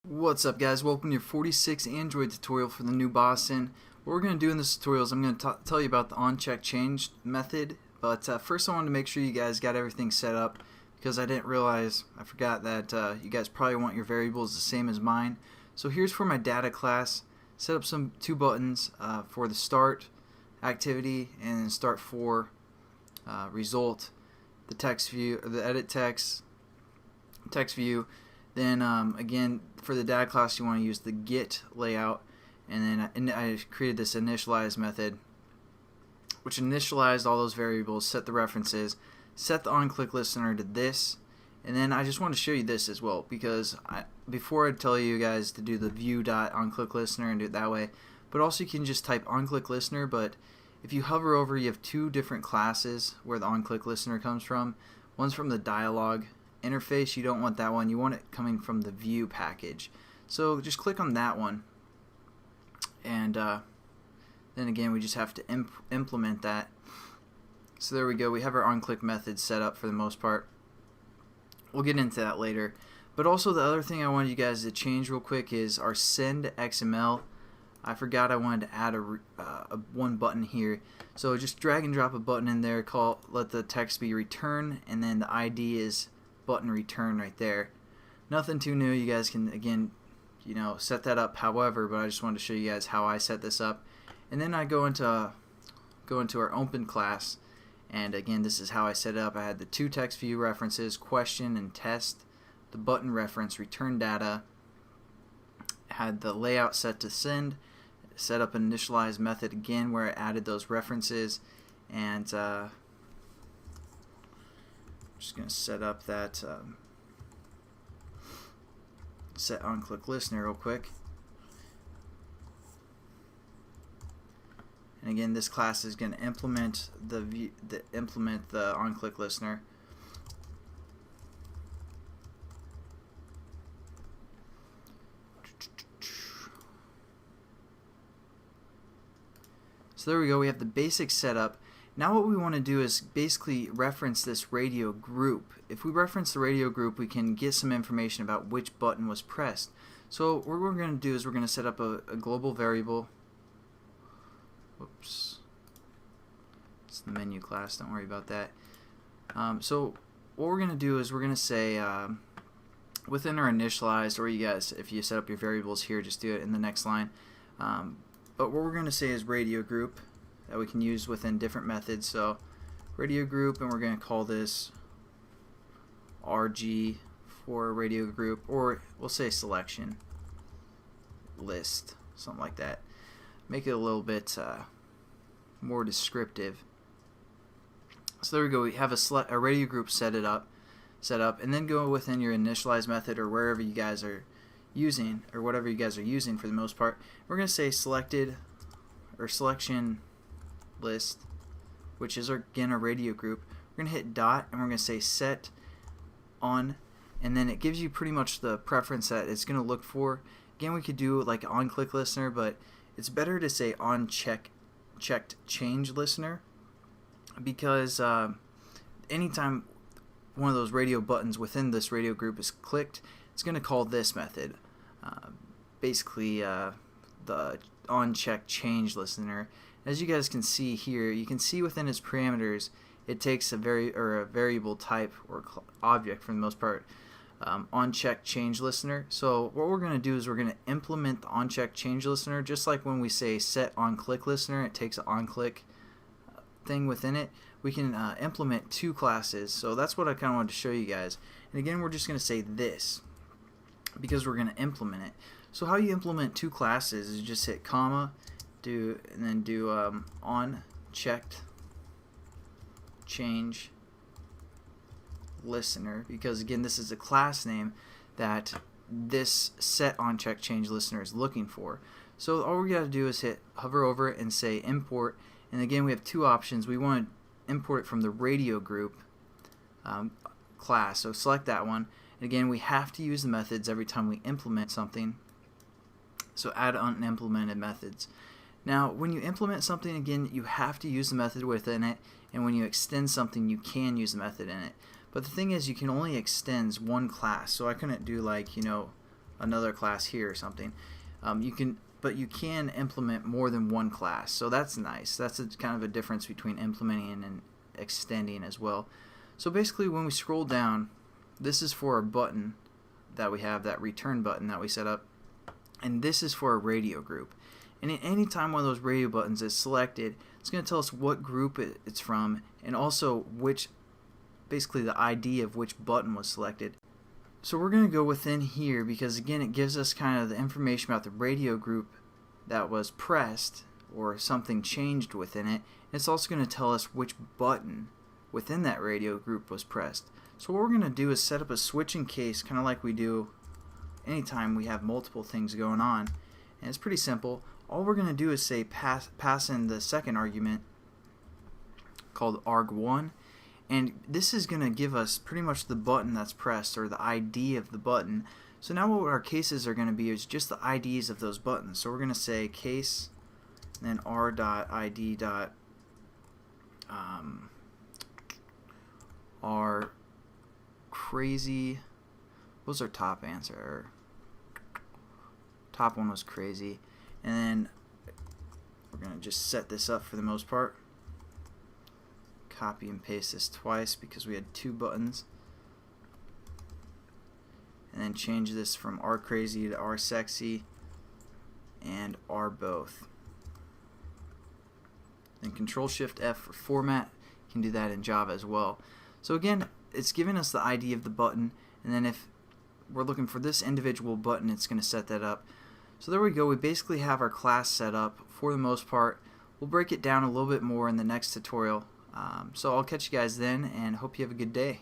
What's up, guys? Welcome to your 46 Android tutorial for the new Boston. What we're going to do in this tutorial is I'm going to tell you about the onCheckedChange method, but first I wanted to make sure you guys got everything set up because I forgot that you guys probably want your variables the same as mine. So here's for my data class. Set up two buttons for the start activity and then start for result, the text view, or the edit text view. Then again, for the data class, you want to use the get layout, and then I created this initialize method, which initialized all those variables, set the references, set the OnCheckedListener to this, and then I just want to show you this as well, because before I tell you guys to do the view.onCheckedListener and do it that way, but also you can just type OnCheckedListener, but if you hover over, you have two different classes where the OnCheckedListener comes from. One's from the dialog interface. You don't want that one. You want it coming from the view package. So just click on that one, and then again we just have to implement that. So there we go. We have our onClick method set up for the most part. We'll get into that later. But also the other thing I wanted you guys to change real quick is our send XML. I forgot I wanted to add one button here. So just drag and drop a button in there. Let the text be return, and then the ID is button return right there. Nothing too new. You guys can again, set that up however, but I just wanted to show you guys how I set this up. And then I go into our open class, and again this is how I set it up. I had the two text view references, question and test, the button reference, return data, had the layout set to send, set up an initialize method again where I added those references, and just going to set up that set OnCheckedListener real quick. And again, this class is going to implement the OnCheckedListener. So there we go. We have the basic setup. Now what we want to do is basically reference this radio group. If we reference the radio group, we can get some information about which button was pressed. So what we're going to do is we're going to set up a global variable. Whoops. It's the menu class, don't worry about that. So what we're going to do is we're going to say within our initialized, or you guys, if you set up your variables here, just do it in the next line. But what we're going to say is radio group, that we can use within different methods. So radio group, and we're going to call this RG for radio group, or we'll say selection list, something like that. Make it a little bit more descriptive. So there we go. We have a radio group set up, and then go within your initialize method or wherever you guys are using, or whatever you guys are using for the most part. We're going to say selected or selection list, which is again a radio group. We're going to hit dot, and we're going to say set on, and then it gives you pretty much the preference that it's going to look for. Again, we could do like OnCheckedListener, but it's better to say OnCheckedChangeListener, because anytime one of those radio buttons within this radio group is clicked, it's going to call this method, basically the OnCheckedChangeListener. As you guys can see here, you can see within its parameters, it takes a variable type or object for the most part, OnCheckedChangeListener. So what we're going to do is we're going to implement the OnCheckedChangeListener, just like when we say set OnCheckedListener, it takes an onClick thing within it. We can implement two classes. So that's what I kind of wanted to show you guys. And again, we're just going to say this because we're going to implement it. So how you implement two classes is you just hit comma, and then do OnCheckedChangeListener, because again this is a class name that this set OnCheckedChangeListener is looking for. So all we got to do is hover over it and say import, and again we have two options. We want to import it from the radio group class, so select that one, and again we have to use the methods every time we implement something, so add unimplemented methods. Now when you implement something, again you have to use the method within it, and when you extend something you can use the method in it. But the thing is, you can only extend one class, so I couldn't do like another class here or something. But you can implement more than one class, so that's nice. That's kind of a difference between implementing and extending as well. So basically, when we scroll down, this is for our button that we have, that return button that we set up, and this is for a radio group. And at any time one of those radio buttons is selected, it's going to tell us what group it's from, and also basically the ID of which button was selected. So we're going to go within here because, again, it gives us kind of the information about the radio group that was pressed or something changed within it. It's also going to tell us which button within that radio group was pressed. So what we're going to do is set up a switching case, kind of like we do anytime we have multiple things going on. And it's pretty simple. All we're going to do is say pass in the second argument called arg1, and this is going to give us pretty much the button that's pressed, or the ID of the button. So now what our cases are going to be is just the IDs of those buttons. So we're going to say case, and then r.id. R crazy. What was our top answer? Top one was crazy. And then we're going to just set this up for the most part. Copy and paste this twice because we had two buttons. And then change this from R crazy to R sexy and R both. Then Control Shift F for format. You can do that in Java as well. So again, it's giving us the ID of the button, and then if we're looking for this individual button, it's going to set that up. So there we go. We basically have our class set up for the most part. We'll break it down a little bit more in the next tutorial. So I'll catch you guys then, and hope you have a good day.